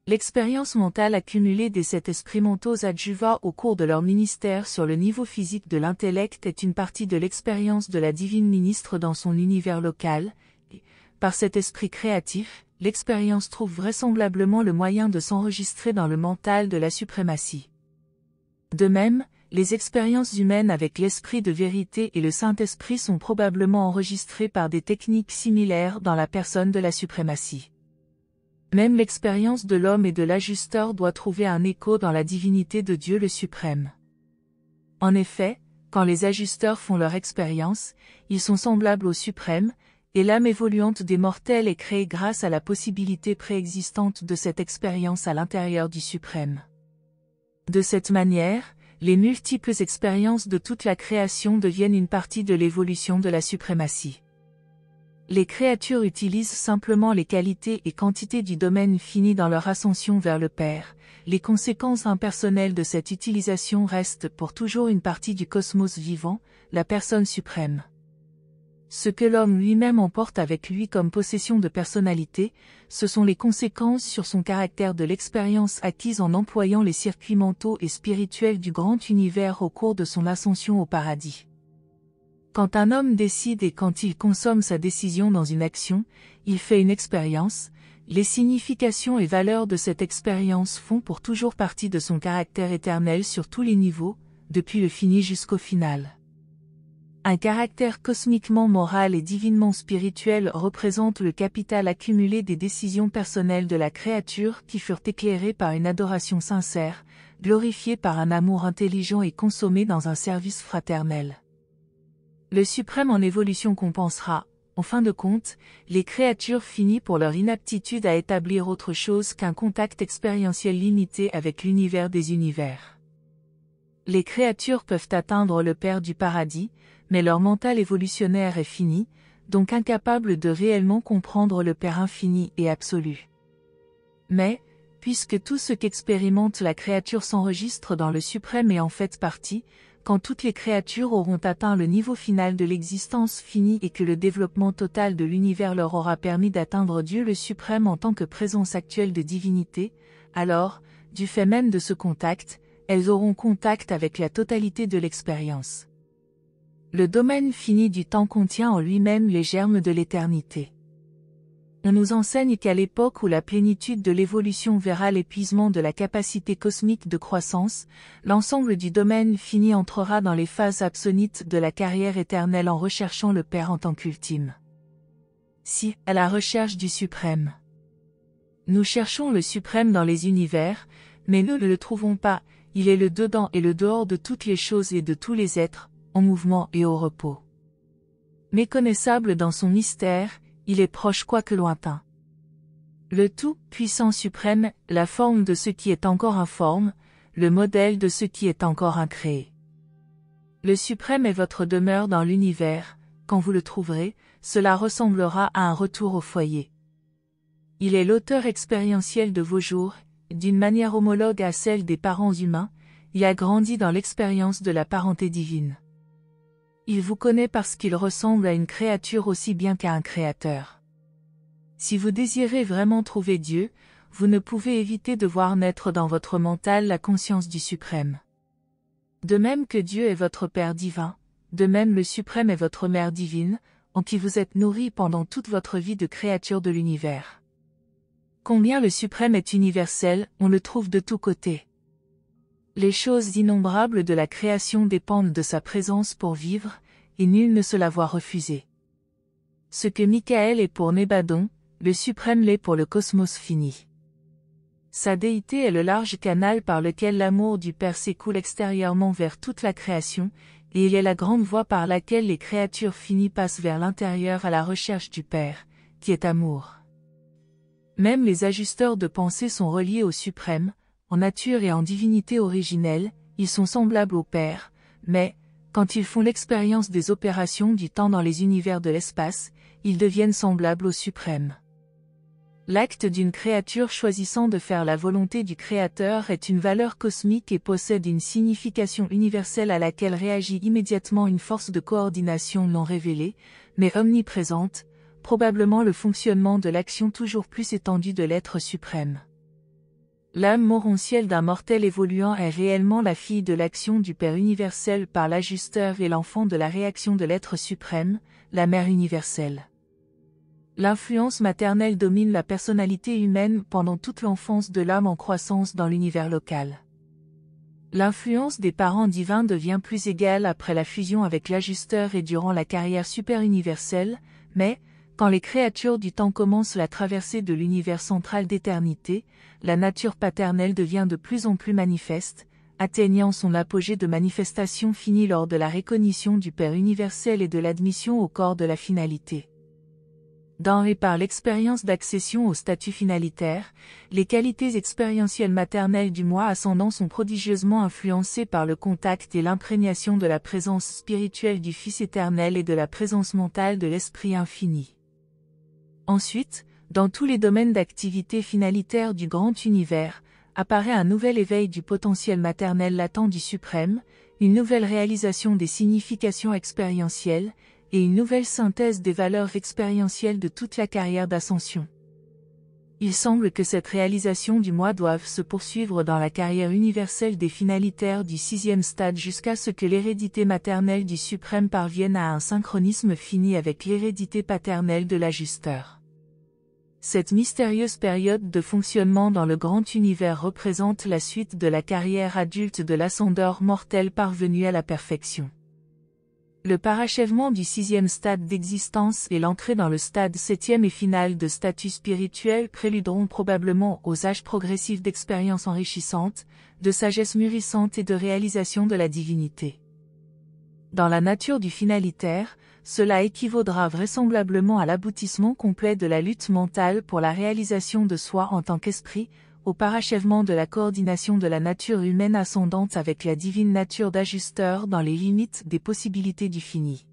L'expérience mentale accumulée des 7 esprits mentaux adjuvats au cours de leur ministère sur le niveau physique de l'intellect est une partie de l'expérience de la divine ministre dans son univers local, et, par cet esprit créatif, l'expérience trouve vraisemblablement le moyen de s'enregistrer dans le mental de la suprématie. De même, les expériences humaines avec l'esprit de vérité et le Saint-Esprit sont probablement enregistrées par des techniques similaires dans la personne de la suprématie. Même l'expérience de l'homme et de l'ajusteur doit trouver un écho dans la divinité de Dieu le suprême. En effet, quand les ajusteurs font leur expérience, ils sont semblables au suprême, et l'âme évoluante des mortels est créée grâce à la possibilité préexistante de cette expérience à l'intérieur du suprême. De cette manière, les multiples expériences de toute la création deviennent une partie de l'évolution de la suprématie. Les créatures utilisent simplement les qualités et quantités du domaine fini dans leur ascension vers le Père. Les conséquences impersonnelles de cette utilisation restent pour toujours une partie du cosmos vivant, la personne suprême. Ce que l'homme lui-même emporte avec lui comme possession de personnalité, ce sont les conséquences sur son caractère de l'expérience acquise en employant les circuits mentaux et spirituels du grand univers au cours de son ascension au paradis. Quand un homme décide et quand il consomme sa décision dans une action, il fait une expérience, les significations et valeurs de cette expérience font pour toujours partie de son caractère éternel sur tous les niveaux, depuis le fini jusqu'au final. Un caractère cosmiquement moral et divinement spirituel représente le capital accumulé des décisions personnelles de la créature qui furent éclairées par une adoration sincère, glorifiées par un amour intelligent et consommées dans un service fraternel. Le suprême en évolution compensera, en fin de compte, les créatures finies pour leur inaptitude à établir autre chose qu'un contact expérientiel limité avec l'univers des univers. Les créatures peuvent atteindre le Père du paradis, mais leur mental évolutionnaire est fini, donc incapable de réellement comprendre le Père infini et absolu. Mais, puisque tout ce qu'expérimente la créature s'enregistre dans le suprême et en fait partie, quand toutes les créatures auront atteint le niveau final de l'existence finie et que le développement total de l'univers leur aura permis d'atteindre Dieu le suprême en tant que présence actuelle de divinité, alors, du fait même de ce contact, elles auront contact avec la totalité de l'expérience. Le domaine fini du temps contient en lui-même les germes de l'éternité. On nous enseigne qu'à l'époque où la plénitude de l'évolution verra l'épuisement de la capacité cosmique de croissance, l'ensemble du domaine fini entrera dans les phases absonites de la carrière éternelle en recherchant le Père en tant qu'ultime. Si, à la recherche du suprême. Nous cherchons le suprême dans les univers, mais nous ne le trouvons pas, il est le dedans et le dehors de toutes les choses et de tous les êtres, en mouvement et au repos. Méconnaissable dans son mystère, il est proche quoique lointain. Le tout-puissant suprême, la forme de ce qui est encore informe, le modèle de ce qui est encore incréé. Le suprême est votre demeure dans l'univers, quand vous le trouverez, cela ressemblera à un retour au foyer. Il est l'auteur expérientiel de vos jours, d'une manière homologue à celle des parents humains, il a grandi dans l'expérience de la parenté divine. Il vous connaît parce qu'il ressemble à une créature aussi bien qu'à un créateur. Si vous désirez vraiment trouver Dieu, vous ne pouvez éviter de voir naître dans votre mental la conscience du suprême. De même que Dieu est votre Père divin, de même le suprême est votre Mère divine, en qui vous êtes nourri pendant toute votre vie de créature de l'univers. Combien le suprême est universel, on le trouve de tous côtés. Les choses innombrables de la création dépendent de sa présence pour vivre, et nul ne se la voit refuser. Ce que Michael est pour Nébadon, le suprême l'est pour le cosmos fini. Sa déité est le large canal par lequel l'amour du Père s'écoule extérieurement vers toute la création, et il est la grande voie par laquelle les créatures finies passent vers l'intérieur à la recherche du Père, qui est amour. Même les ajusteurs de pensée sont reliés au suprême, en nature et en divinité originelle, ils sont semblables au Père, mais, quand ils font l'expérience des opérations du temps dans les univers de l'espace, ils deviennent semblables au suprême. L'acte d'une créature choisissant de faire la volonté du Créateur est une valeur cosmique et possède une signification universelle à laquelle réagit immédiatement une force de coordination non révélée, mais omniprésente, probablement le fonctionnement de l'action toujours plus étendue de l'être suprême. L'âme morontielle d'un mortel évoluant est réellement la fille de l'action du Père universel par l'ajusteur et l'enfant de la réaction de l'être suprême, la Mère universelle. L'influence maternelle domine la personnalité humaine pendant toute l'enfance de l'âme en croissance dans l'univers local. L'influence des parents divins devient plus égale après la fusion avec l'ajusteur et durant la carrière super-universelle, mais, quand les créatures du temps commencent la traversée de l'univers central d'éternité, la nature paternelle devient de plus en plus manifeste, atteignant son apogée de manifestation finie lors de la recognition du Père universel et de l'admission au corps de la finalité. Dans et par l'expérience d'accession au statut finalitaire, les qualités expérientielles maternelles du moi ascendant sont prodigieusement influencées par le contact et l'imprégnation de la présence spirituelle du Fils éternel et de la présence mentale de l'Esprit infini. Ensuite, dans tous les domaines d'activité finalitaire du grand univers, apparaît un nouvel éveil du potentiel maternel latent du suprême, une nouvelle réalisation des significations expérientielles, et une nouvelle synthèse des valeurs expérientielles de toute la carrière d'ascension. Il semble que cette réalisation du moi doive se poursuivre dans la carrière universelle des finalitaires du 6e stade jusqu'à ce que l'hérédité maternelle du suprême parvienne à un synchronisme fini avec l'hérédité paternelle de l'ajusteur. Cette mystérieuse période de fonctionnement dans le grand univers représente la suite de la carrière adulte de l'ascendeur mortel parvenu à la perfection. Le parachèvement du 6e stade d'existence et l'entrée dans le stade 7e et final de statut spirituel préluderont probablement aux âges progressifs d'expérience enrichissante, de sagesse mûrissante et de réalisation de la divinité. Dans la nature du finalitaire, cela équivaudra vraisemblablement à l'aboutissement complet de la lutte mentale pour la réalisation de soi en tant qu'esprit, au parachèvement de la coordination de la nature humaine ascendante avec la divine nature d'ajusteur dans les limites des possibilités du fini.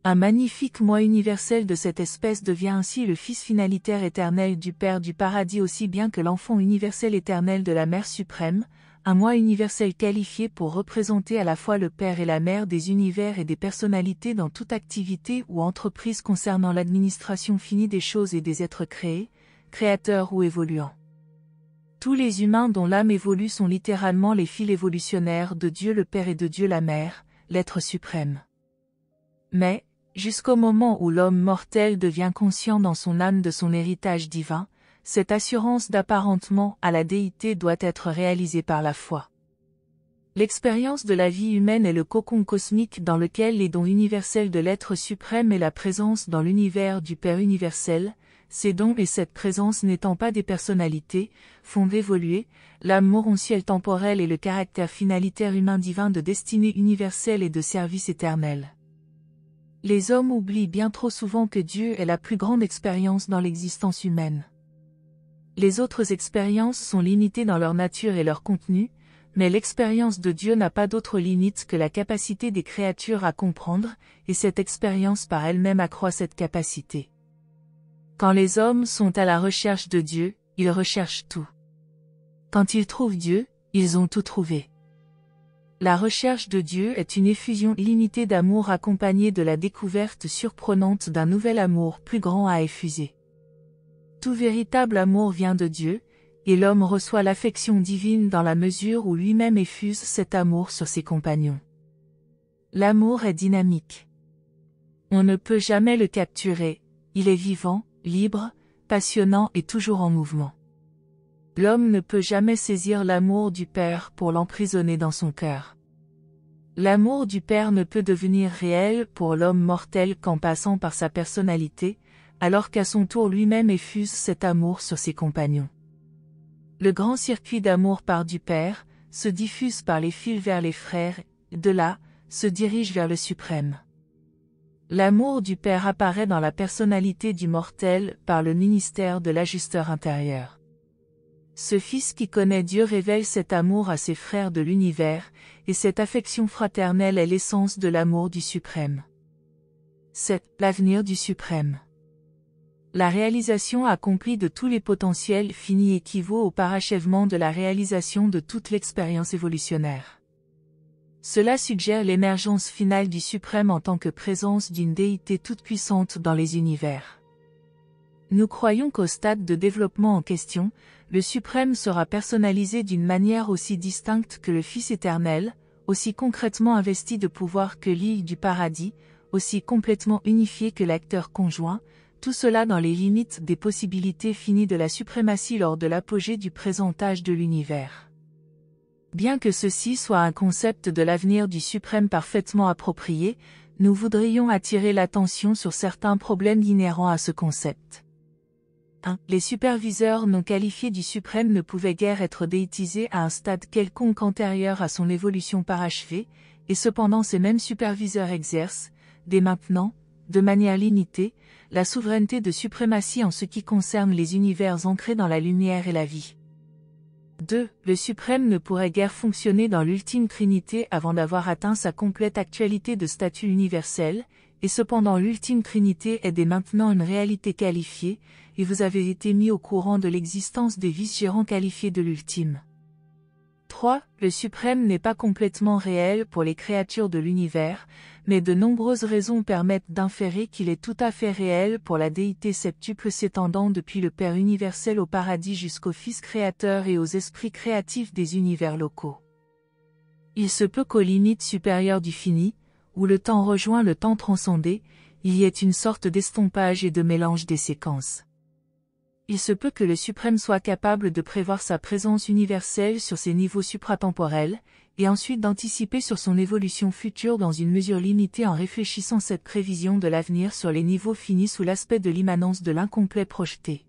Un magnifique moi universel de cette espèce devient ainsi le fils finalitaire éternel du Père du paradis aussi bien que l'enfant universel éternel de la Mère suprême, un moi universel qualifié pour représenter à la fois le Père et la Mère des univers et des personnalités dans toute activité ou entreprise concernant l'administration finie des choses et des êtres créés, créateurs ou évoluants. Tous les humains dont l'âme évolue sont littéralement les fils évolutionnaires de Dieu le Père et de Dieu la Mère, l'être suprême. Mais, jusqu'au moment où l'homme mortel devient conscient dans son âme de son héritage divin, cette assurance d'apparentement à la déité doit être réalisée par la foi. L'expérience de la vie humaine est le cocon cosmique dans lequel les dons universels de l'être suprême et la présence dans l'univers du Père universel, ces dons et cette présence n'étant pas des personnalités, font évoluer l'âme morontielle temporelle et le caractère finalitaire humain divin de destinée universelle et de service éternel. Les hommes oublient bien trop souvent que Dieu est la plus grande expérience dans l'existence humaine. Les autres expériences sont limitées dans leur nature et leur contenu, mais l'expérience de Dieu n'a pas d'autre limite que la capacité des créatures à comprendre, et cette expérience par elle-même accroît cette capacité. Quand les hommes sont à la recherche de Dieu, ils recherchent tout. Quand ils trouvent Dieu, ils ont tout trouvé. La recherche de Dieu est une effusion illimitée d'amour accompagnée de la découverte surprenante d'un nouvel amour plus grand à effuser. Tout véritable amour vient de Dieu, et l'homme reçoit l'affection divine dans la mesure où lui-même effuse cet amour sur ses compagnons. L'amour est dynamique. On ne peut jamais le capturer, il est vivant, libre, passionnant et toujours en mouvement. L'homme ne peut jamais saisir l'amour du Père pour l'emprisonner dans son cœur. L'amour du Père ne peut devenir réel pour l'homme mortel qu'en passant par sa personnalité, alors qu'à son tour lui-même effuse cet amour sur ses compagnons. Le grand circuit d'amour part du Père, se diffuse par les fils vers les frères, de là, se dirige vers le suprême. L'amour du Père apparaît dans la personnalité du mortel par le ministère de l'ajusteur intérieur. Ce Fils qui connaît Dieu révèle cet amour à ses frères de l'univers, et cette affection fraternelle est l'essence de l'amour du suprême. C'est l'avenir du suprême. La réalisation accomplie de tous les potentiels finis équivaut au parachèvement de la réalisation de toute l'expérience évolutionnaire. Cela suggère l'émergence finale du suprême en tant que présence d'une déité toute-puissante dans les univers. Nous croyons qu'au stade de développement en question, le suprême sera personnalisé d'une manière aussi distincte que le Fils éternel, aussi concrètement investi de pouvoir que l'île du paradis, aussi complètement unifié que l'acteur conjoint, tout cela dans les limites des possibilités finies de la suprématie lors de l'apogée du présent âge de l'univers. Bien que ceci soit un concept de l'avenir du suprême parfaitement approprié, nous voudrions attirer l'attention sur certains problèmes inhérents à ce concept. 1. Les superviseurs non qualifiés du suprême ne pouvaient guère être déitisés à un stade quelconque antérieur à son évolution parachevée, et cependant ces mêmes superviseurs exercent, dès maintenant, de manière limitée, la souveraineté de suprématie en ce qui concerne les univers ancrés dans la lumière et la vie. 2. Le suprême ne pourrait guère fonctionner dans l'ultime trinité avant d'avoir atteint sa complète actualité de statut universel, et cependant l'ultime Trinité est dès maintenant une réalité qualifiée, et vous avez été mis au courant de l'existence des vice-gérants qualifiés de l'ultime. 3. Le suprême n'est pas complètement réel pour les créatures de l'univers, mais de nombreuses raisons permettent d'inférer qu'il est tout à fait réel pour la déité septuple s'étendant depuis le Père universel au paradis jusqu'au Fils créateur et aux esprits créatifs des univers locaux. Il se peut qu'aux limites supérieures du fini, où le temps rejoint le temps transcendé, il y ait une sorte d'estompage et de mélange des séquences. Il se peut que le suprême soit capable de prévoir sa présence universelle sur ces niveaux supratemporels, et ensuite d'anticiper sur son évolution future dans une mesure limitée en réfléchissant cette prévision de l'avenir sur les niveaux finis sous l'aspect de l'immanence de l'incomplet projeté.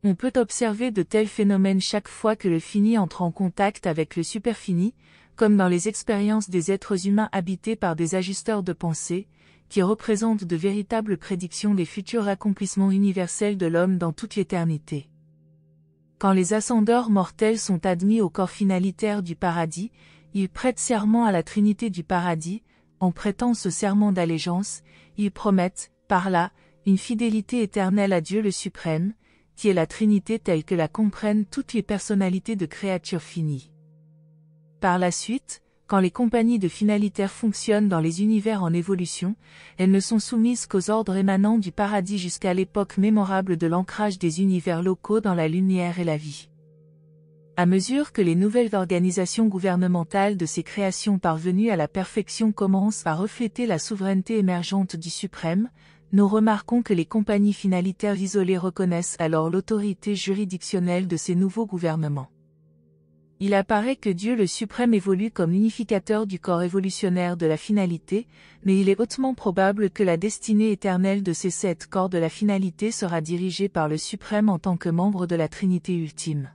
On peut observer de tels phénomènes chaque fois que le fini entre en contact avec le superfini, comme dans les expériences des êtres humains habités par des ajusteurs de pensée, qui représentent de véritables prédictions des futurs accomplissements universels de l'homme dans toute l'éternité. Quand les ascendeurs mortels sont admis au corps finalitaire du paradis, ils prêtent serment à la Trinité du paradis, en prêtant ce serment d'allégeance, ils promettent, par là, une fidélité éternelle à Dieu le suprême, qui est la Trinité telle que la comprennent toutes les personnalités de créatures finies. Par la suite, quand les compagnies de finalitaires fonctionnent dans les univers en évolution, elles ne sont soumises qu'aux ordres émanant du paradis jusqu'à l'époque mémorable de l'ancrage des univers locaux dans la lumière et la vie. À mesure que les nouvelles organisations gouvernementales de ces créations parvenues à la perfection commencent à refléter la souveraineté émergente du suprême, nous remarquons que les compagnies finalitaires isolées reconnaissent alors l'autorité juridictionnelle de ces nouveaux gouvernements. Il apparaît que Dieu le suprême évolue comme l'unificateur du corps évolutionnaire de la finalité, mais il est hautement probable que la destinée éternelle de ces 7 corps de la finalité sera dirigée par le suprême en tant que membre de la Trinité ultime.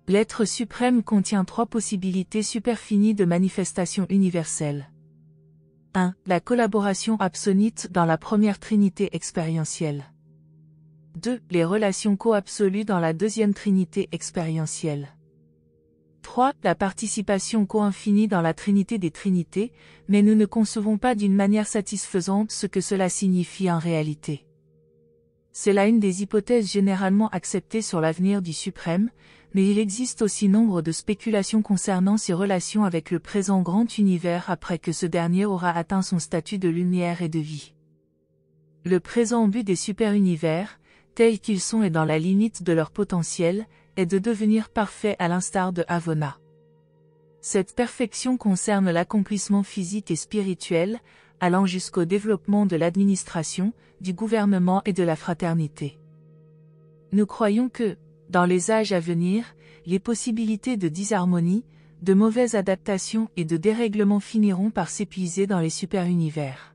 L'être suprême contient 3 possibilités superfinies de manifestation universelle. 1. La collaboration absonite dans la première Trinité expérientielle. 2. Les relations co-absolues dans la deuxième Trinité expérientielle. 3. La participation co-infinie dans la Trinité des Trinités, mais nous ne concevons pas d'une manière satisfaisante ce que cela signifie en réalité. C'est là une des hypothèses généralement acceptées sur l'avenir du suprême, mais il existe aussi nombre de spéculations concernant ses relations avec le présent grand univers après que ce dernier aura atteint son statut de lumière et de vie. Le présent but des super-univers, tels qu'ils sont et dans la limite de leur potentiel, est de devenir parfait à l'instar de Havona. Cette perfection concerne l'accomplissement physique et spirituel, allant jusqu'au développement de l'administration, du gouvernement et de la fraternité. Nous croyons que, dans les âges à venir, les possibilités de disharmonie, de mauvaise adaptation et de dérèglement finiront par s'épuiser dans les super-univers.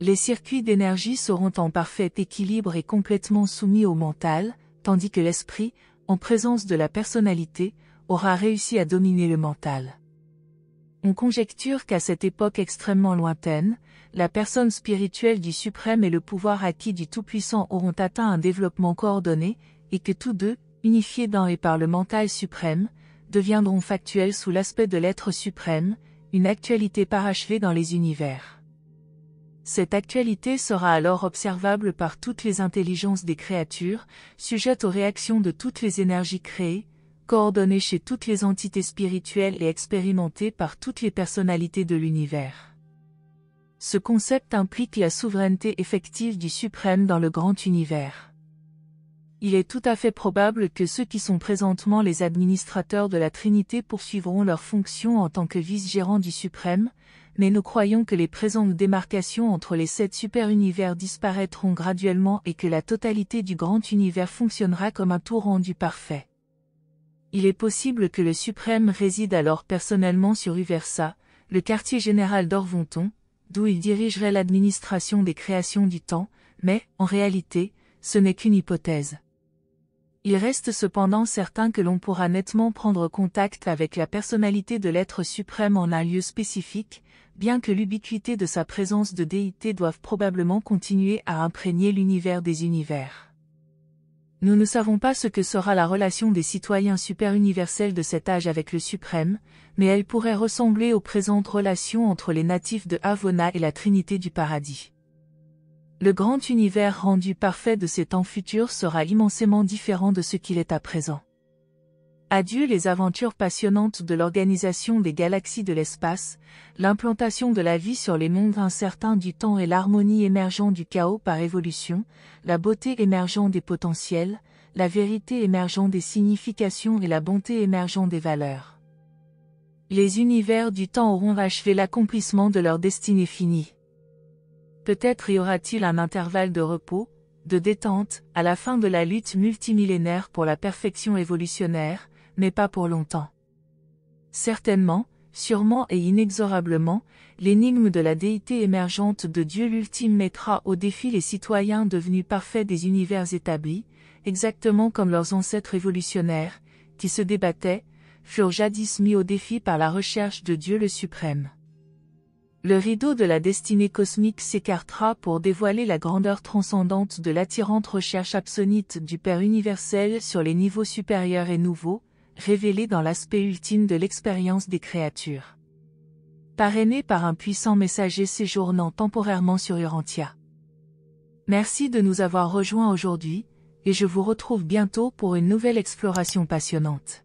Les circuits d'énergie seront en parfait équilibre et complètement soumis au mental, tandis que l'esprit, en présence de la personnalité, aura réussi à dominer le mental. On conjecture qu'à cette époque extrêmement lointaine, la personne spirituelle du suprême et le pouvoir acquis du Tout-Puissant auront atteint un développement coordonné, et que tous deux, unifiés dans et par le mental suprême, deviendront factuels sous l'aspect de l'être suprême, une actualité parachevée dans les univers. Cette actualité sera alors observable par toutes les intelligences des créatures, sujette aux réactions de toutes les énergies créées, coordonnée chez toutes les entités spirituelles et expérimentée par toutes les personnalités de l'univers. Ce concept implique la souveraineté effective du suprême dans le grand univers. Il est tout à fait probable que ceux qui sont présentement les administrateurs de la Trinité poursuivront leurs fonctions en tant que vice-gérants du suprême, mais nous croyons que les présentes démarcations entre les 7 super-univers disparaîtront graduellement et que la totalité du grand univers fonctionnera comme un tout rendu parfait. Il est possible que le suprême réside alors personnellement sur Uversa, le quartier général d'Orvonton, d'où il dirigerait l'administration des créations du temps, mais, en réalité, ce n'est qu'une hypothèse. Il reste cependant certain que l'on pourra nettement prendre contact avec la personnalité de l'être suprême en un lieu spécifique, bien que l'ubiquité de sa présence de déité doive probablement continuer à imprégner l'univers des univers. Nous ne savons pas ce que sera la relation des citoyens super-universels de cet âge avec le suprême, mais elle pourrait ressembler aux présentes relations entre les natifs de Havona et la Trinité du paradis. Le grand univers rendu parfait de ces temps futurs sera immensément différent de ce qu'il est à présent. Adieu les aventures passionnantes de l'organisation des galaxies de l'espace, l'implantation de la vie sur les mondes incertains du temps et l'harmonie émergeant du chaos par évolution, la beauté émergeant des potentiels, la vérité émergeant des significations et la bonté émergeant des valeurs. Les univers du temps auront achevé l'accomplissement de leur destinée finie. Peut-être y aura-t-il un intervalle de repos, de détente, à la fin de la lutte multimillénaire pour la perfection évolutionnaire, mais pas pour longtemps. Certainement, sûrement et inexorablement, l'énigme de la déité émergente de Dieu l'ultime mettra au défi les citoyens devenus parfaits des univers établis, exactement comme leurs ancêtres évolutionnaires, qui se débattaient, furent jadis mis au défi par la recherche de Dieu le suprême. Le rideau de la destinée cosmique s'écartera pour dévoiler la grandeur transcendante de l'attirante recherche absonite du Père universel sur les niveaux supérieurs et nouveaux, révélés dans l'aspect ultime de l'expérience des créatures. Parrainé par un puissant messager séjournant temporairement sur Urantia. Merci de nous avoir rejoints aujourd'hui, et je vous retrouve bientôt pour une nouvelle exploration passionnante.